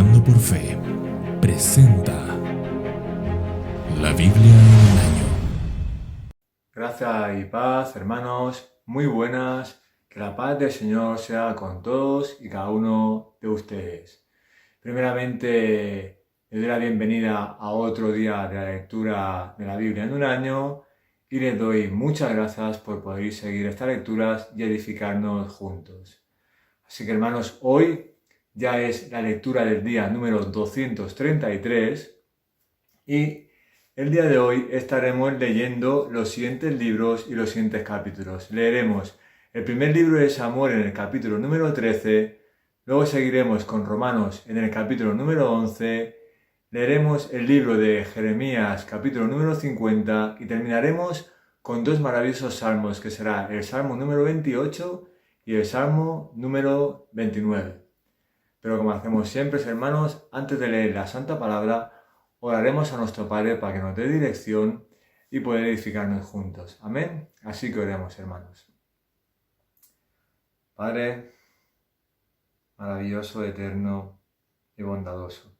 Caminando por Fe presenta la Biblia en un año. Gracia y paz, hermanos, muy buenas. Que la paz del Señor sea con todos y cada uno de ustedes. Primeramente, les doy la bienvenida a otro día de la lectura de la Biblia en un año y les doy muchas gracias por poder seguir estas lecturas y edificarnos juntos. Así que, hermanos, hoy ya es la lectura del día número 233 y el día de hoy estaremos leyendo los siguientes libros y los siguientes capítulos. Leeremos el primer libro de Samuel en el capítulo número 13, luego seguiremos con Romanos en el capítulo número 11, leeremos el libro de Jeremías capítulo número 50 y terminaremos con dos maravillosos salmos que será el salmo número 28 y el salmo número 29. Pero como hacemos siempre, hermanos, antes de leer la Santa Palabra, oraremos a nuestro Padre para que nos dé dirección y poder edificarnos juntos. Amén. Así que oremos, hermanos. Padre, maravilloso, eterno y bondadoso.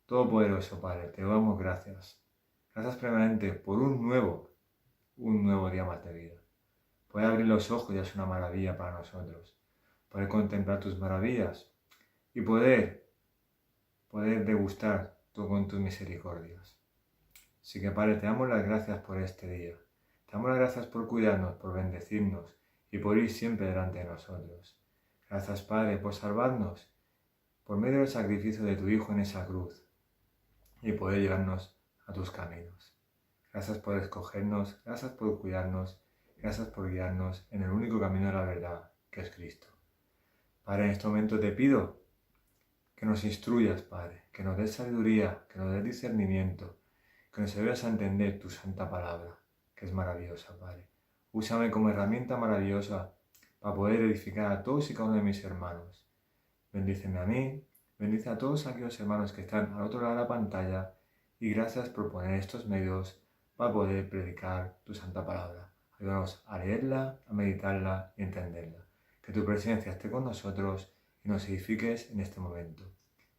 Todopoderoso, Padre, te damos gracias. Gracias primeramente por un nuevo día más de vida. Poder abrir los ojos ya es una maravilla para nosotros. Poder contemplar tus maravillas y poder degustar con tus misericordias. Así que, Padre, te damos las gracias por este día. Te damos las gracias por cuidarnos, por bendecirnos y por ir siempre delante de nosotros. Gracias, Padre, por salvarnos por medio del sacrificio de tu Hijo en esa cruz y poder llevarnos a tus caminos. Gracias por escogernos, gracias por cuidarnos, gracias por guiarnos en el único camino de la verdad, que es Cristo. Padre, en este momento te pido que nos instruyas, Padre, que nos des sabiduría, que nos des discernimiento, que nos ayudes a entender tu santa palabra, que es maravillosa, Padre. Úsame como herramienta maravillosa para poder edificar a todos y cada uno de mis hermanos. Bendíceme a mí, bendice a todos aquellos hermanos que están al otro lado de la pantalla y gracias por poner estos medios para poder predicar tu santa palabra. Ayúdanos a leerla, a meditarla y entenderla. Que tu presencia esté con nosotros y nos edifiques en este momento.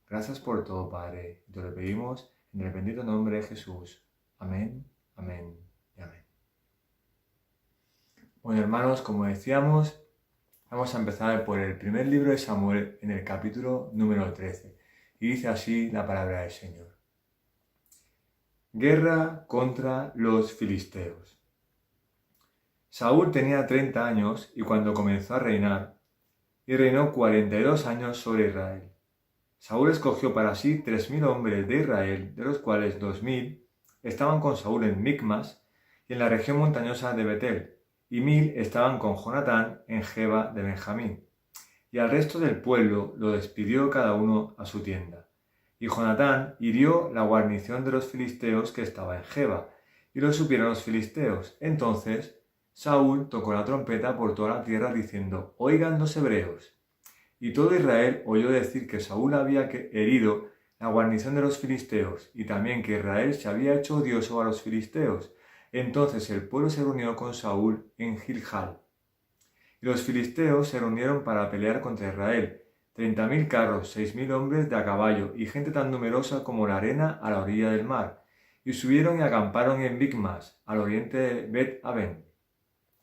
Gracias por todo, Padre, y te lo pedimos en el bendito nombre de Jesús. Amén, amén y amén. Bueno, hermanos, como decíamos, vamos a empezar por el primer libro de Samuel en el capítulo número 13. Y dice así la palabra del Señor. Guerra contra los filisteos. Saúl tenía 30 años y cuando comenzó a reinar, y reinó 42 años sobre Israel. Saúl escogió para sí 3.000 hombres de Israel, de los cuales 2.000 estaban con Saúl en Micmas y en la región montañosa de Betel, y 1.000 estaban con Jonatán en Geba de Benjamín. Y al resto del pueblo lo despidió cada uno a su tienda. Y Jonatán hirió la guarnición de los filisteos que estaba en Geba, y lo supieron los filisteos. Entonces Saúl tocó la trompeta por toda la tierra diciendo: «Oigan los hebreos». Y todo Israel oyó decir que Saúl había herido la guarnición de los filisteos, y también que Israel se había hecho odioso a los filisteos. Entonces el pueblo se reunió con Saúl en Gilgal. Y los filisteos se reunieron para pelear contra Israel, 30.000 carros, 6.000 hombres de a caballo, y gente tan numerosa como la arena a la orilla del mar. Y subieron y acamparon en Micmas, al oriente de Bet-Aven.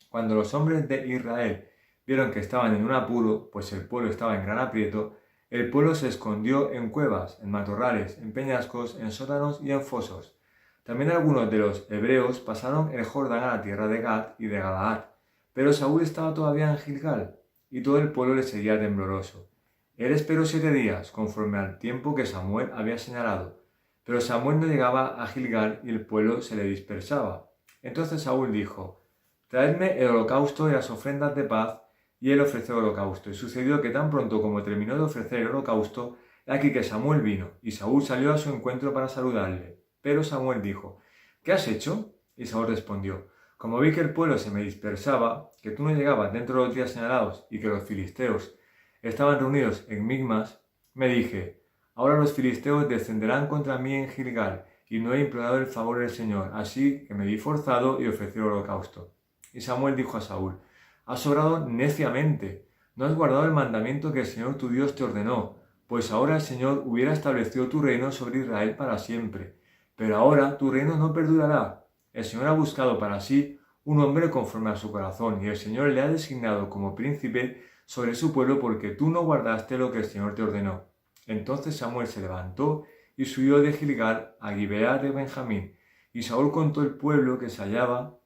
Cuando los hombres de Israel vieron que estaban en un apuro, pues el pueblo estaba en gran aprieto, el pueblo se escondió en cuevas, en matorrales, en peñascos, en sótanos y en fosos. También algunos de los hebreos pasaron el Jordán a la tierra de Gad y de Galaad, pero Saúl estaba todavía en Gilgal, y todo el pueblo le seguía tembloroso. Él esperó 7 días, conforme al tiempo que Samuel había señalado, pero Samuel no llegaba a Gilgal y el pueblo se le dispersaba. Entonces Saúl dijo: «Traedme el holocausto y las ofrendas de paz», y él ofreció el holocausto. Y sucedió que tan pronto como terminó de ofrecer el holocausto, he aquí que Samuel vino, y Saúl salió a su encuentro para saludarle. Pero Samuel dijo: «¿Qué has hecho?». Y Saúl respondió: «Como vi que el pueblo se me dispersaba, que tú no llegabas dentro de los días señalados, y que los filisteos estaban reunidos en Micmas, me dije: ahora los filisteos descenderán contra mí en Gilgal, y no he implorado el favor del Señor, así que me vi forzado y ofrecí el holocausto». Y Samuel dijo a Saúl: «Has obrado neciamente, no has guardado el mandamiento que el Señor tu Dios te ordenó, pues ahora el Señor hubiera establecido tu reino sobre Israel para siempre. Pero ahora tu reino no perdurará. El Señor ha buscado para sí un hombre conforme a su corazón, y el Señor le ha designado como príncipe sobre su pueblo porque tú no guardaste lo que el Señor te ordenó. Entonces Samuel se levantó y subió de Gilgal a Gibeá de Benjamín, y Saúl contó el pueblo que se hallaba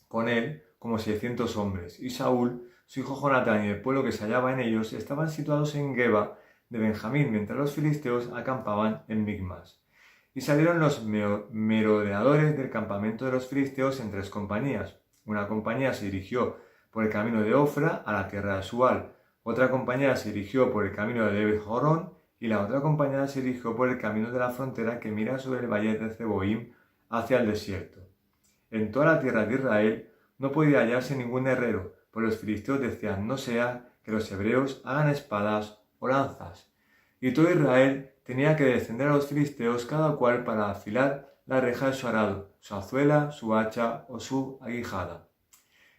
con él como 600 hombres, y Saúl, su hijo Jonatán y el pueblo que se hallaba en ellos estaban situados en Geba de Benjamín, mientras los filisteos acampaban en Micmas. Y salieron los merodeadores del campamento de los filisteos en 3 compañías. Una compañía se dirigió por el camino de Ofra a la tierra de Sual, otra compañía se dirigió por el camino de Bet-Jorón, y la otra compañía se dirigió por el camino de la frontera que mira sobre el valle de Zeboim hacia el desierto. En toda la tierra de Israel no podía hallarse ningún herrero, pues los filisteos decían: no sea que los hebreos hagan espadas o lanzas. Y todo Israel tenía que descender a los filisteos, cada cual para afilar la reja de su arado, su azuela, su hacha o su aguijada.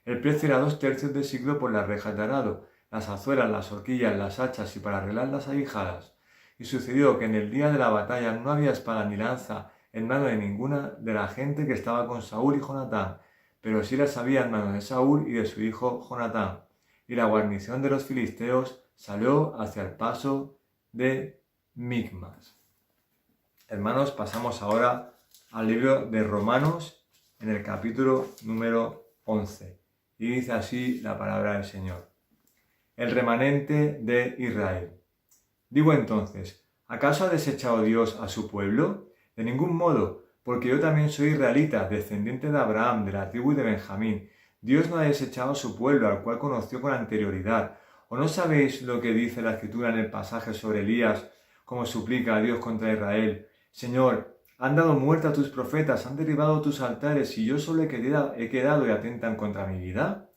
El precio era 2/3 de siclo por las rejas de arado, las azuelas, las horquillas, las hachas y para arreglar las aguijadas. Y sucedió que en el día de la batalla no había espada ni lanza en mano de ninguna de la gente que estaba con Saúl y Jonatán, pero sí las había en mano de Saúl y de su hijo Jonatán. Y la guarnición de los filisteos salió hacia el paso de Micmas. Hermanos, pasamos ahora al libro de Romanos en el capítulo número 11. Y dice así la palabra del Señor: el remanente de Israel. Digo entonces, ¿acaso ha desechado Dios a su pueblo? De ningún modo, porque yo también soy israelita, descendiente de Abraham, de la tribu de Benjamín. Dios no ha desechado a su pueblo, al cual conoció con anterioridad. ¿O no sabéis lo que dice la Escritura en el pasaje sobre Elías, como suplica a Dios contra Israel? Señor, han dado muerte a tus profetas, han derribado tus altares, y yo solo he quedado y atentan contra mi vida.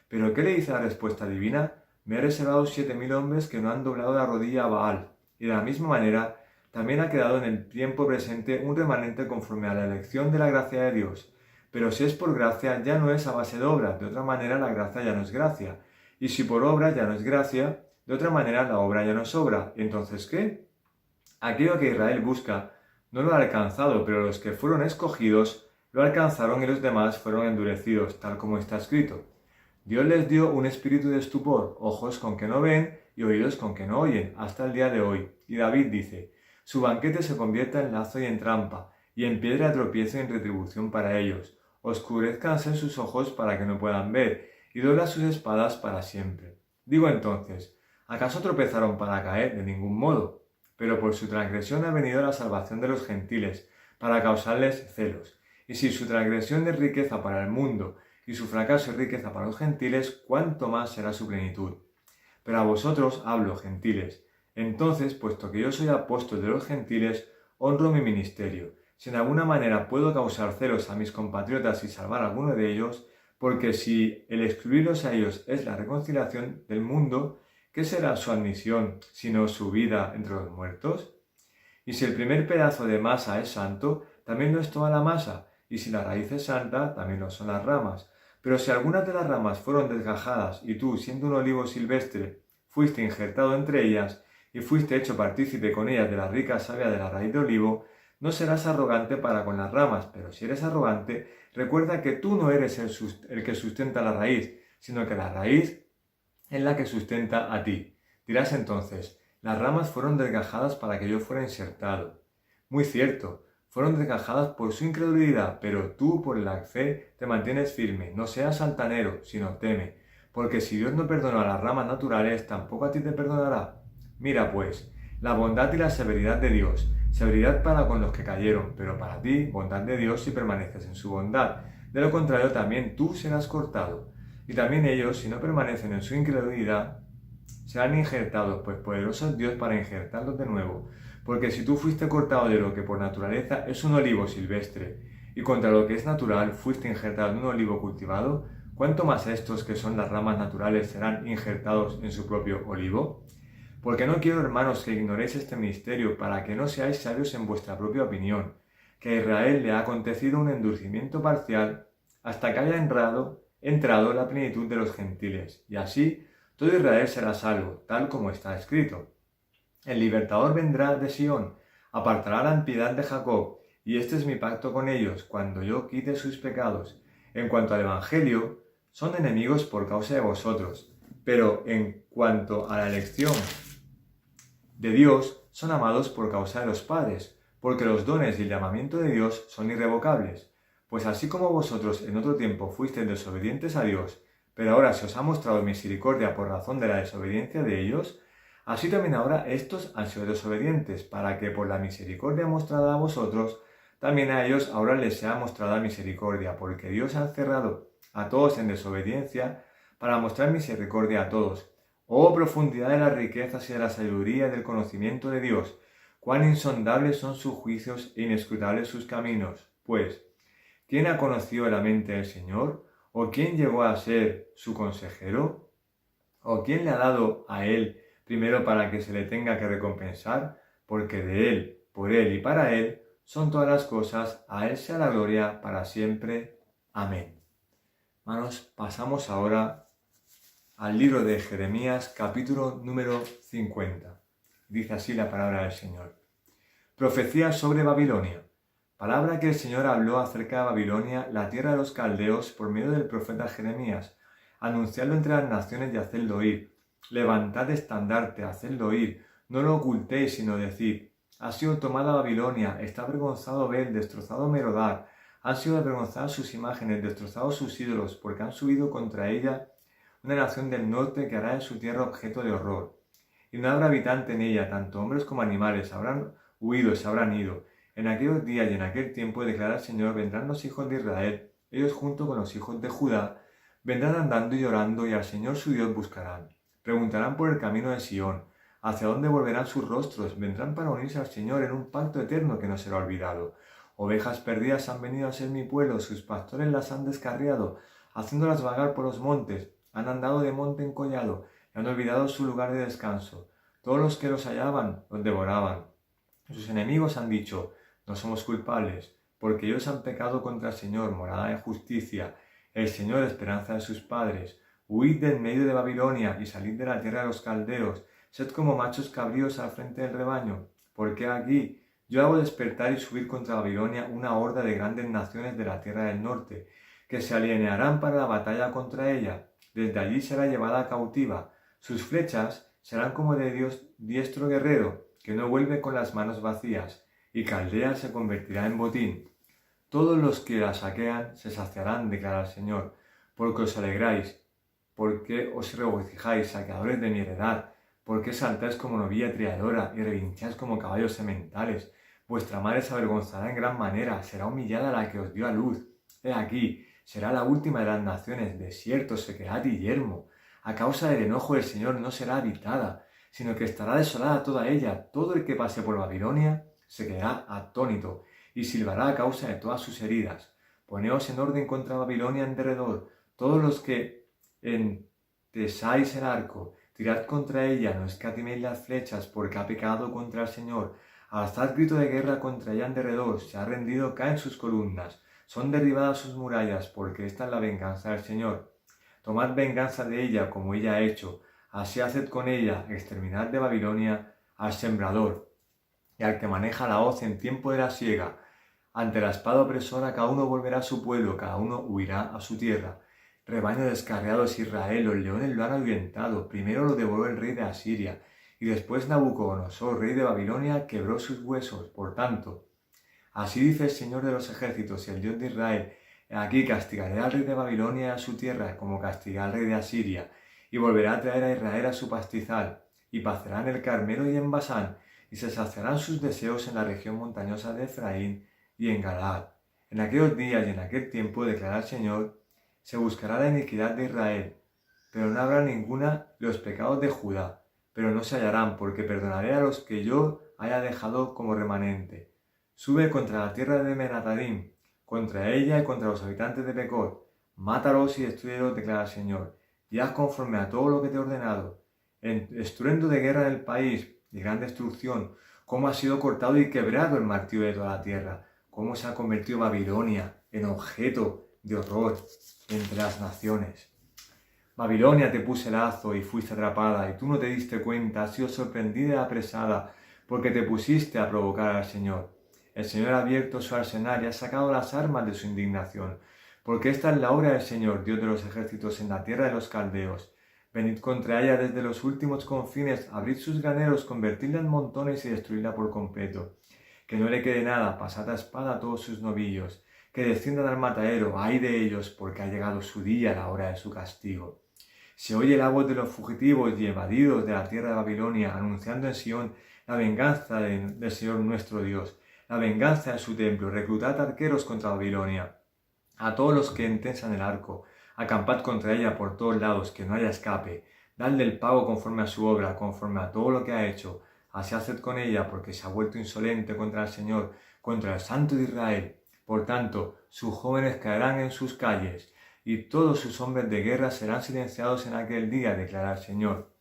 ¿Pero qué le dice la respuesta divina? Me he reservado 7.000 hombres que no han doblado la rodilla a Baal. Y de la misma manera, también ha quedado en el tiempo presente un remanente conforme a la elección de la gracia de Dios. Pero si es por gracia, ya no es a base de obra, de otra manera la gracia ya no es gracia. Y si por obra ya no es gracia, de otra manera la obra ya no es obra. ¿Y entonces qué? Aquello que Israel busca no lo ha alcanzado, pero los que fueron escogidos lo alcanzaron y los demás fueron endurecidos, tal como está escrito. Dios les dio un espíritu de estupor, ojos con que no ven y oídos con que no oyen, hasta el día de hoy. Y David dice: su banquete se convierte en lazo y en trampa, y en piedra de tropiezo y en retribución para ellos. Oscurezcanse sus ojos para que no puedan ver, y dobla sus espadas para siempre. Digo entonces, ¿acaso tropezaron para caer? De ningún modo. Pero por su transgresión ha venido la salvación de los gentiles, para causarles celos. Y si su transgresión es riqueza para el mundo, y su fracaso es riqueza para los gentiles, ¿cuánto más será su plenitud? Pero a vosotros hablo, gentiles. Entonces, puesto que yo soy apóstol de los gentiles, honro mi ministerio. Si en alguna manera puedo causar celos a mis compatriotas y salvar a alguno de ellos, porque si el excluirlos a ellos es la reconciliación del mundo, ¿qué será su admisión, sino su vida entre los muertos? Y si el primer pedazo de masa es santo, también lo es toda la masa, y si la raíz es santa, también lo son las ramas. Pero si algunas de las ramas fueron desgajadas, y tú, siendo un olivo silvestre, fuiste injertado entre ellas, y fuiste hecho partícipe con ellas de la rica savia de la raíz de olivo, no serás arrogante para con las ramas, pero si eres arrogante, recuerda que tú no eres el que sustenta la raíz, sino que la raíz es la que sustenta a ti. Dirás entonces: las ramas fueron desgajadas para que yo fuera insertado. Muy cierto, fueron desgajadas por su incredulidad, pero tú por la fe te mantienes firme. No seas altanero, sino teme, porque si Dios no perdonó a las ramas naturales, tampoco a ti te perdonará. Mira pues, la bondad y la severidad de Dios, severidad para con los que cayeron, pero para ti, bondad de Dios si permaneces en su bondad. De lo contrario, también tú serás cortado. Y también ellos, si no permanecen en su incredulidad, serán injertados, pues poderoso es Dios para injertarlos de nuevo. Porque si tú fuiste cortado de lo que por naturaleza es un olivo silvestre, y contra lo que es natural fuiste injertado en un olivo cultivado, ¿cuánto más estos que son las ramas naturales serán injertados en su propio olivo? Porque no quiero, hermanos, que ignoréis este misterio, para que no seáis sabios en vuestra propia opinión, que a Israel le ha acontecido un endurecimiento parcial hasta que haya entrado la plenitud de los gentiles, y así todo Israel será salvo, tal como está escrito. El libertador vendrá de Sión, apartará la impiedad de Jacob, y este es mi pacto con ellos, cuando yo quite sus pecados. En cuanto al Evangelio, son enemigos por causa de vosotros, pero en cuanto a la elección de Dios, son amados por causa de los padres, porque los dones y el llamamiento de Dios son irrevocables. Pues así como vosotros en otro tiempo fuisteis desobedientes a Dios, pero ahora se os ha mostrado misericordia por razón de la desobediencia de ellos, así también ahora estos han sido desobedientes, para que por la misericordia mostrada a vosotros, también a ellos ahora les sea mostrada misericordia, porque Dios ha encerrado a todos en desobediencia para mostrar misericordia a todos. Oh profundidad de las riquezas y de la sabiduría y del conocimiento de Dios, cuán insondables son sus juicios e inescrutables sus caminos. Pues, ¿quién ha conocido la mente del Señor? ¿O quién llegó a ser su consejero? ¿O quién le ha dado a él primero para que se le tenga que recompensar? Porque de él, por él y para él son todas las cosas, a él sea la gloria para siempre. Amén. Hermanos, pasamos ahora al libro de Jeremías, capítulo número 50. Dice así la palabra del Señor. Profecía sobre Babilonia. Palabra que el Señor habló acerca de Babilonia, la tierra de los caldeos, por medio del profeta Jeremías. Anunciadlo entre las naciones y hacedlo oír. Levantad estandarte, hacedlo oír. No lo ocultéis, sino decid: ha sido tomada Babilonia, está avergonzado Bel, destrozado Merodar. Han sido avergonzadas sus imágenes, destrozados sus ídolos, porque han subido contra ella una nación del norte que hará de su tierra objeto de horror. Y no habrá habitante en ella, tanto hombres como animales, habrán huido y se habrán ido. En aquellos días y en aquel tiempo, declara el Señor, vendrán los hijos de Israel, ellos junto con los hijos de Judá, vendrán andando y llorando, y al Señor su Dios buscarán. Preguntarán por el camino de Sión, hacia dónde volverán sus rostros, vendrán para unirse al Señor en un pacto eterno que no será olvidado. Ovejas perdidas han venido a ser mi pueblo, sus pastores las han descarriado, haciéndolas vagar por los montes, han andado de monte en collado, y han olvidado su lugar de descanso. Todos los que los hallaban, los devoraban. Sus enemigos han dicho: no somos culpables, porque ellos han pecado contra el Señor, morada de justicia, el Señor, esperanza de sus padres. Huid del medio de Babilonia y salid de la tierra de los caldeos, sed como machos cabríos al frente del rebaño, porque aquí yo hago despertar y subir contra Babilonia una horda de grandes naciones de la tierra del norte, que se alinearán para la batalla contra ella. Desde allí será llevada cautiva. Sus flechas serán como de Dios diestro guerrero, que no vuelve con las manos vacías, y Caldea se convertirá en botín. Todos los que la saquean se saciarán, declara el Señor, porque os alegráis, porque os regocijáis, saqueadores de mi heredad, porque saltáis como novilla triadora y revincháis como caballos sementales. Vuestra madre se avergonzará en gran manera, será humillada la que os dio a luz. He aquí, será la última de las naciones, desierto, sequedad y yermo. A causa del enojo del Señor no será habitada, sino que estará desolada toda ella. Todo el que pase por Babilonia se quedará atónito y silbará a causa de todas sus heridas. Poneos en orden contra Babilonia en derredor, todos los que entesáis el arco, tirad contra ella, no escatiméis las flechas, porque ha pecado contra el Señor. Alzad grito de guerra contra ella en derredor, se ha rendido, caen sus columnas, son derribadas sus murallas, porque esta es la venganza del Señor. Tomad venganza de ella como ella ha hecho, así haced con ella, exterminad de Babilonia al sembrador y al que maneja la hoz en tiempo de la siega. Ante la espada opresora cada uno volverá a su pueblo, cada uno huirá a su tierra. Rebaño descarriado es Israel, los leones lo han ahuyentado. Primero lo devoró el rey de Asiria, y después Nabucodonosor, rey de Babilonia, quebró sus huesos. Por tanto, así dice el Señor de los ejércitos y el Dios de Israel: aquí castigaré al rey de Babilonia y a su tierra, como castigué al rey de Asiria, y volverá a traer a Israel a su pastizal, y pasará en el Carmelo y en Basán, y se saciarán sus deseos en la región montañosa de Efraín y en Galaad. En aquellos días y en aquel tiempo, declara el Señor, se buscará la iniquidad de Israel, pero no habrá ninguna de los pecados de Judá, pero no se hallarán, porque perdonaré a los que yo haya dejado como remanente. Sube contra la tierra de Menatarim, contra ella y contra los habitantes de Pecor. Mátalos y destruyelos, declara el Señor, y haz conforme a todo lo que te he ordenado. En estruendo de guerra en el país y gran destrucción, cómo ha sido cortado y quebrado el martillo de toda la tierra, cómo se ha convertido Babilonia en objeto de horror entre las naciones. Babilonia te puse lazo y fuiste atrapada, y tú no te diste cuenta, has sido sorprendida y apresada, porque te pusiste a provocar al Señor. El Señor ha abierto su arsenal y ha sacado las armas de su indignación, porque esta es la obra del Señor, Dios de los ejércitos, en la tierra de los caldeos. Venid contra ella desde los últimos confines, abrid sus graneros, convertidla en montones y destruidla por completo. Que no le quede nada, pasad a espada a todos sus novillos, que desciendan al matadero, ay de ellos, porque ha llegado su día, la hora de su castigo. Se oye la voz de los fugitivos y evadidos de la tierra de Babilonia, anunciando en Sión la venganza del Señor nuestro Dios, la venganza de su templo. Reclutad arqueros contra Babilonia, a todos los que entensan el arco, acampad contra ella por todos lados, que no haya escape. Dadle el pago conforme a su obra, conforme a todo lo que ha hecho. Así haced con ella, porque se ha vuelto insolente contra el Señor, contra el Santo de Israel. Por tanto, sus jóvenes caerán en sus calles, y todos sus hombres de guerra serán silenciados en aquel día, declara el Señor.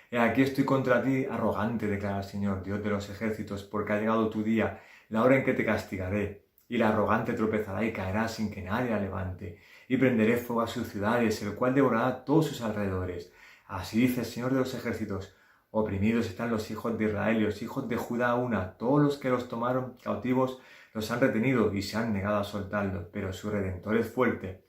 He aquí estoy contra ti, arrogante, declara el Señor, Dios de los ejércitos, porque ha llegado tu día, la hora en que te castigaré. Y el arrogante tropezará y caerá sin que nadie la levante. Y prenderé fuego a sus ciudades, el cual devorará todos sus alrededores. Así dice el Señor de los ejércitos. Oprimidos están los hijos de Israel y los hijos de Judá una. Todos los que los tomaron cautivos los han retenido y se han negado a soltarlos, pero su Redentor es fuerte.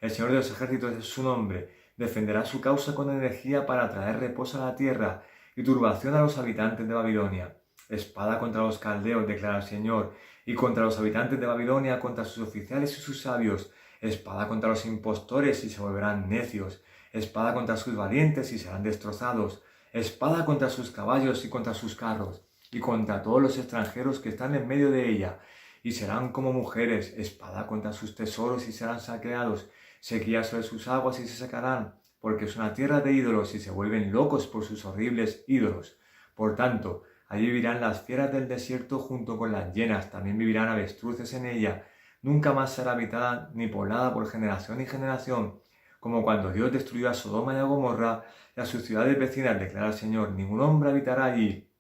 El Señor de los ejércitos es su nombre. Defenderá su causa con energía para traer reposo a la tierra y turbación a los habitantes de Babilonia. Espada contra los caldeos, declara el Señor, y contra los habitantes de Babilonia, contra sus oficiales y sus sabios. Espada contra los impostores y se volverán necios. Espada contra sus valientes y serán destrozados. Espada contra sus caballos y contra sus carros, y contra todos los extranjeros que están en medio de ella, y serán como mujeres. Espada contra sus tesoros y serán saqueados. Sequía sobre sus aguas y se sacarán, porque es una tierra de ídolos y se vuelven locos por sus horribles ídolos. Por tanto, allí vivirán las fieras del desierto junto con las hienas, también vivirán avestruces en ella. Nunca más será habitada ni poblada por generación y generación, como cuando Dios destruyó a Sodoma y a Gomorra y a sus ciudades vecinas, declara el Señor. Ningún hombre habitará allí,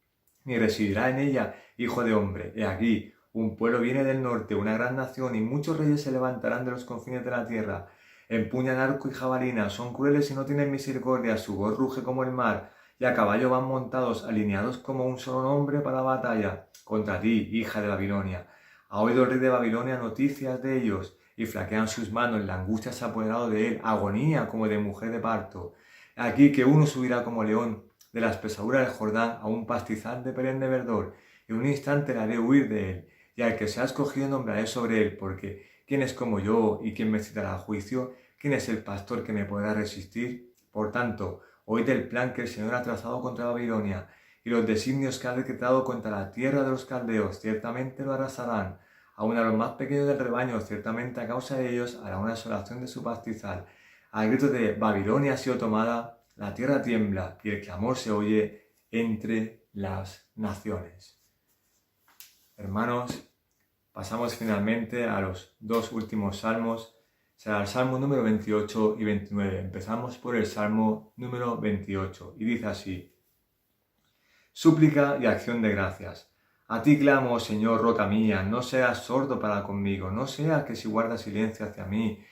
ni residirá en ella hijo de hombre. He aquí, un pueblo viene del norte, una gran nación, y muchos reyes se levantarán de los confines de la tierra. Empuñan arco y jabalina, son crueles y no tienen misericordia, su voz ruge como el mar, y a caballo van montados, alineados como un solo hombre para la batalla. Contra ti, hija de Babilonia. Ha oído el rey de Babilonia noticias de ellos, y flaquean sus manos, la angustia se ha apoderado de él, agonía como de mujer de parto. Aquí que uno subirá como león de la espesadura del Jordán a un pastizal de perenne verdor, y en un instante le haré huir de él, y al que sea escogido nombraré sobre él, porque ¿quién es como yo y quién me citará a juicio? ¿Quién es el pastor que me podrá resistir? Por tanto, oíd el plan que el Señor ha trazado contra Babilonia, y los designios que ha decretado contra la tierra de los caldeos, ciertamente lo arrasarán. Aun a los más pequeños del rebaño, ciertamente a causa de ellos hará una desolación de su pastizal. Al grito de Babilonia ha sido tomada, la tierra tiembla y el clamor se oye entre las naciones. Hermanos, pasamos finalmente a los dos últimos salmos. Será el salmo número 28 y 29. Empezamos por el salmo número 28 y dice así: Súplica y acción de gracias. A ti clamo, Señor, roca mía, no seas sordo para conmigo, no sea que si guardas silencio hacia mí,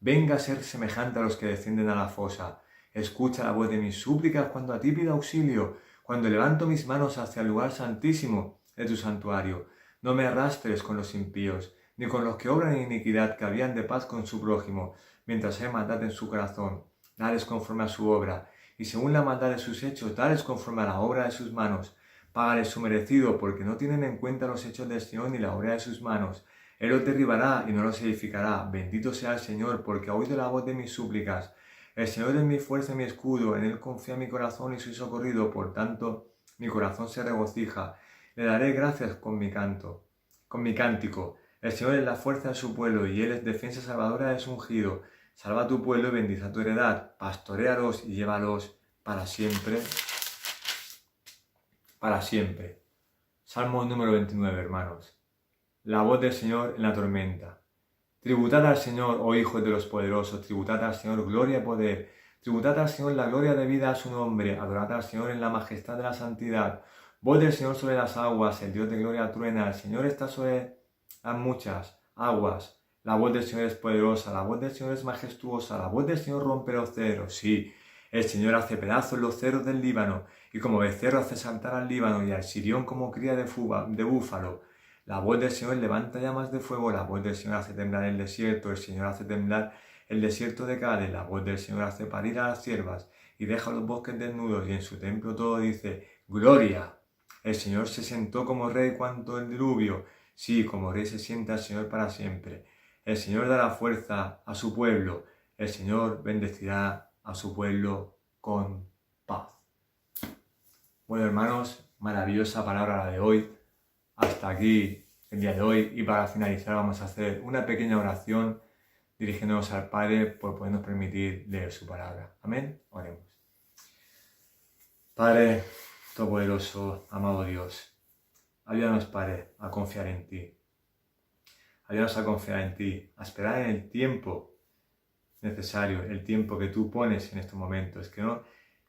venga a ser semejante a los que descienden a la fosa. Escucha la voz de mis súplicas cuando a ti pido auxilio, cuando levanto mis manos hacia el lugar santísimo de tu santuario. No me arrastres con los impíos, ni con los que obran iniquidad, que habían de paz con su prójimo, mientras hay maldad en su corazón. Dales conforme a su obra, y según la maldad de sus hechos, dales conforme a la obra de sus manos. Págales su merecido, porque no tienen en cuenta los hechos de Sión ni la obra de sus manos. Él los derribará y no los edificará. Bendito sea el Señor, porque ha oído la voz de mis súplicas. El Señor es mi fuerza y mi escudo, en Él confía mi corazón y soy socorrido, por tanto mi corazón se regocija. Le daré gracias con mi cántico. El Señor es la fuerza de su pueblo, y Él es defensa salvadora de su ungido. Salva a tu pueblo y bendice a tu heredad. Pastoréalos y llévalos para siempre. Para siempre. Salmo número 29, hermanos. La voz del Señor en la tormenta. Tributad al Señor, oh hijos de los poderosos, tributad al Señor gloria y poder. Tributad al Señor la gloria debida a su nombre. Adorad al Señor en la majestad de la santidad. Voz del Señor sobre las aguas, el Dios de gloria truena. El Señor está sobre las muchas aguas. La voz del Señor es poderosa, la voz del Señor es majestuosa, la voz del Señor rompe los cedros. Sí, el Señor hace pedazos los cedros del Líbano, y como becerro hace saltar al Líbano y al Sirión como cría de búfalo. La voz del Señor levanta llamas de fuego, la voz del Señor hace temblar el desierto, el Señor hace temblar el desierto de Cádiz, la voz del Señor hace parir a las ciervas y deja los bosques desnudos, y en su templo todo dice, ¡Gloria! El Señor se sentó como rey cuando el diluvio, sí, como rey se sienta el Señor para siempre. El Señor dará fuerza a su pueblo, el Señor bendecirá a su pueblo con paz. Bueno, hermanos, maravillosa palabra la de hoy. Hasta aquí el día de hoy, y para finalizar vamos a hacer una pequeña oración dirigiéndonos al Padre por podernos permitir leer su palabra. Amén. Oremos. Padre Todopoderoso, amado Dios, ayúdanos, Padre, a confiar en ti. Ayúdanos a confiar en ti, a esperar en el tiempo necesario, el tiempo que tú pones en estos momentos, que no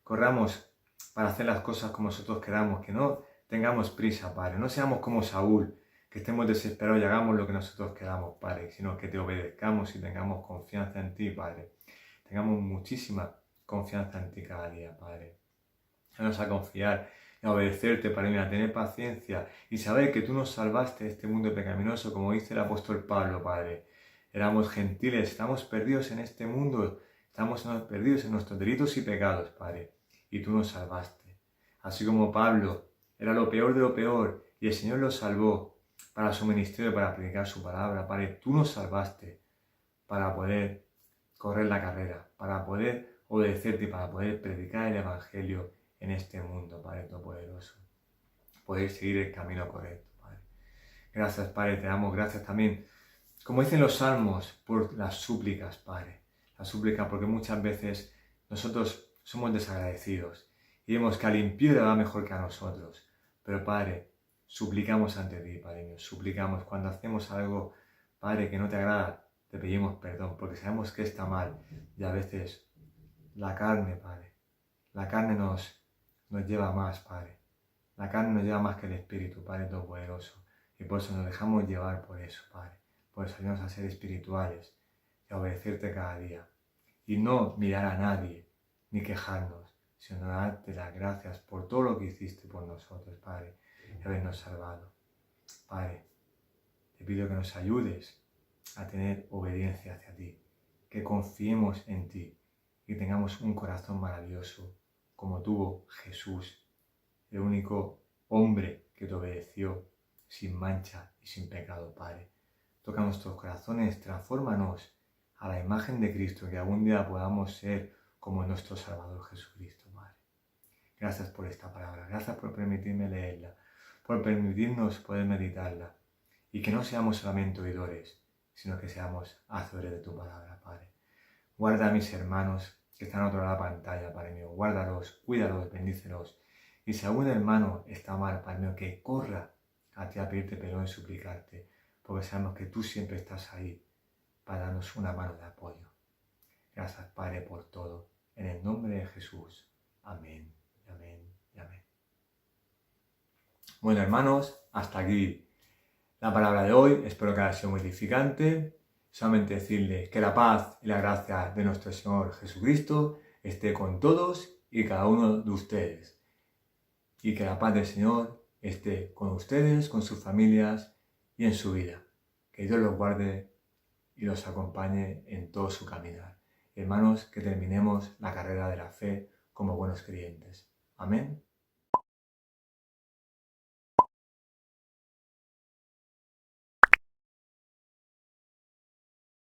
corramos para hacer las cosas como nosotros queramos, que no tengamos prisa, Padre, no seamos como Saúl, que estemos desesperados y hagamos lo que nosotros queramos, Padre, sino que te obedezcamos y tengamos confianza en ti, Padre. Tengamos muchísima confianza en ti cada día, Padre. Ayúdanos a confiar y a obedecerte, Padre mío, a tener paciencia y saber que tú nos salvaste de este mundo pecaminoso, como dice el apóstol Pablo, Padre. Éramos gentiles, estamos perdidos en este mundo, estamos perdidos en nuestros delitos y pecados, Padre, y tú nos salvaste. Así como Pablo era lo peor de lo peor y el Señor lo salvó para su ministerio, para predicar su palabra, Padre, tú nos salvaste para poder correr la carrera, para poder obedecerte y para poder predicar el Evangelio en este mundo, Padre Todopoderoso. Poder seguir el camino correcto, Padre. Gracias, Padre, te damos gracias también, como dicen los salmos, por las súplicas, Padre. Las súplicas porque muchas veces nosotros somos desagradecidos y vemos que al impío le va mejor que a nosotros. Pero, Padre, suplicamos ante ti, Padre mío, suplicamos cuando hacemos algo, Padre, que no te agrada, te pedimos perdón, porque sabemos que está mal. Y a veces la carne, Padre, la carne nos lleva más, Padre. La carne nos lleva más que el Espíritu, Padre Todopoderoso. Y por eso nos dejamos llevar por eso, Padre. Por eso ayúdanos a ser espirituales y a obedecerte cada día. Y no mirar a nadie, ni quejarnos, sino darte las gracias por todo lo que hiciste por nosotros, Padre, y habernos salvado. Padre, te pido que nos ayudes a tener obediencia hacia ti, que confiemos en ti y tengamos un corazón maravilloso como tuvo Jesús, el único hombre que te obedeció sin mancha y sin pecado, Padre. Toca nuestros corazones, transfórmanos a la imagen de Cristo, que algún día podamos ser como nuestro Salvador Jesucristo, Padre. Gracias por esta palabra, gracias por permitirme leerla, por permitirnos poder meditarla, y que no seamos solamente oidores, sino que seamos hacedores de tu palabra, Padre. Guarda a mis hermanos que están a otro lado de la pantalla, Padre mío, guárdalos, cuídalos, bendícelos, y si algún hermano está mal, Padre mío, que corra a ti a pedirte perdón y suplicarte, porque sabemos que tú siempre estás ahí para darnos una mano de apoyo. Gracias, Padre, por todo. En el nombre de Jesús. Amén, y amén, y amén. Bueno, hermanos, hasta aquí la palabra de hoy. Espero que haya sido muy edificante. Solamente decirles que la paz y la gracia de nuestro Señor Jesucristo esté con todos y cada uno de ustedes. Y que la paz del Señor esté con ustedes, con sus familias y en su vida. Que Dios los guarde y los acompañe en todo su caminar. Hermanos, que terminemos la carrera de la fe como buenos creyentes. Amén.